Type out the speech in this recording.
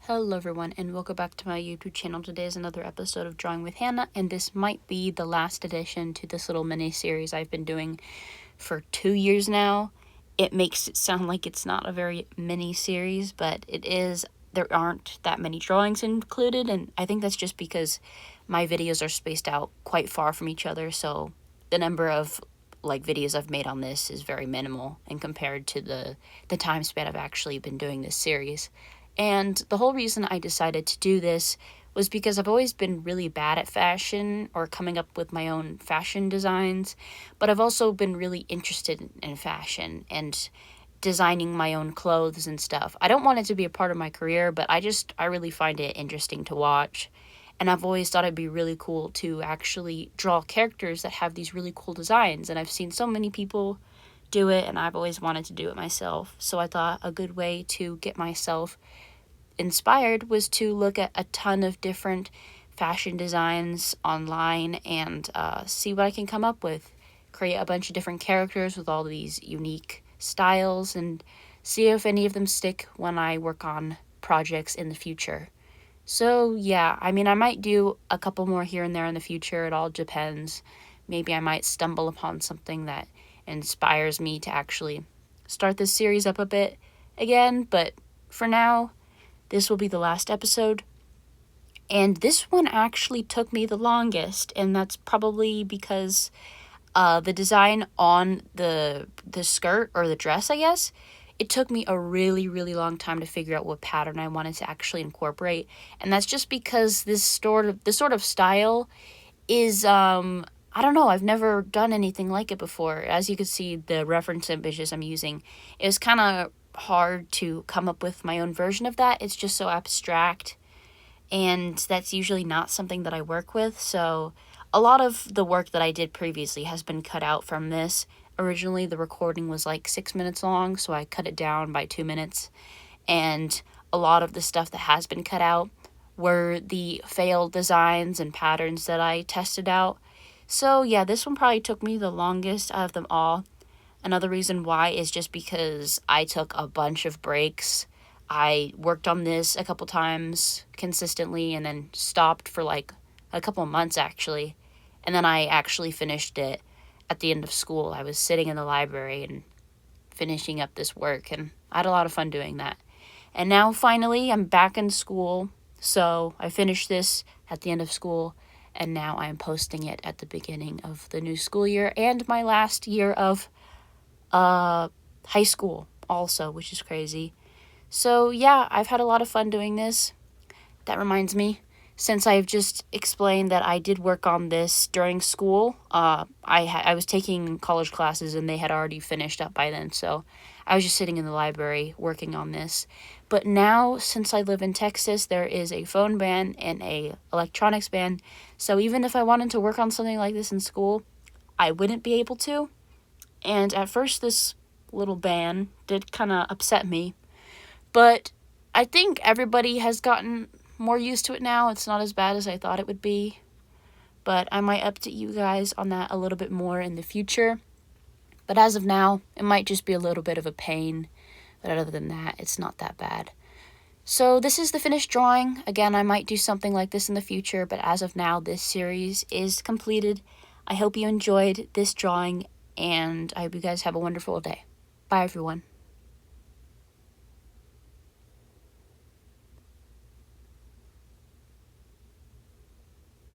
Hello everyone and welcome back to my YouTube channel. Today is another episode of Drawing with Hannah, and this might be the last addition to this little mini series I've been doing for 2 years now. It makes it sound like it's not a very mini series, but it is. There aren't that many drawings included, and I think that's just because my videos are spaced out quite far from each other, so the number of videos I've made on this is very minimal and compared to the time span I've actually been doing this series. And the whole reason I decided to do this was because I've always been really bad at fashion or coming up with my own fashion designs, but I've also been really interested in fashion and designing my own clothes and stuff. I don't want it to be a part of my career, but I really find it interesting to watch. And I've always thought it'd be really cool to actually draw characters that have these really cool designs. And I've seen so many people do it, and I've always wanted to do it myself. So I thought a good way to get myself inspired was to look at a ton of different fashion designs online and see what I can come up with. Create a bunch of different characters with all these unique styles and see if any of them stick when I work on projects in the future. So yeah, I might do a couple more here and there in the future. It all depends. Maybe I might stumble upon something that inspires me to actually start this series up a bit again, but for now, this will be the last episode. And this one actually took me the longest, and that's probably because the design on the skirt or the dress, I guess, it took me a really, really long time to figure out what pattern I wanted to actually incorporate. And that's just because this sort of style is I don't know, I've never done anything like it before. As you can see, the reference images I'm using, it was kind of hard to come up with my own version of that. It's just so abstract, and that's usually not something that I work with. So a lot of the work that I did previously has been cut out from this. Originally, the recording was like 6 minutes long, so I cut it down by 2 minutes. And a lot of the stuff that has been cut out were the failed designs and patterns that I tested out. So yeah, this one probably took me the longest out of them all. Another reason why is just because I took a bunch of breaks. I worked on this a couple times consistently and then stopped for like a couple months actually. And then I actually finished it at the end of school. I was sitting in the library and finishing up this work, and I had a lot of fun doing that. And now finally I'm back in school. So I finished this at the end of school, and now I'm posting it at the beginning of the new school year and my last year of high school also, which is crazy. So yeah, I've had a lot of fun doing this. That reminds me, since I've just explained that I did work on this during school, I was taking college classes and they had already finished up by then, so I was just sitting in the library working on this. But now, since I live in Texas, there is a phone ban and a electronics ban, so even if I wanted to work on something like this in school, I wouldn't be able to. And at first, this little ban did kind of upset me. But I think everybody has gotten more used to it now. It's not as bad as I thought it would be. But I might update you guys on that a little bit more in the future. But as of now, it might just be a little bit of a pain. But other than that, it's not that bad. So this is the finished drawing. Again, I might do something like this in the future. But as of now, this series is completed. I hope you enjoyed this drawing, and I hope you guys have a wonderful day. Bye, everyone.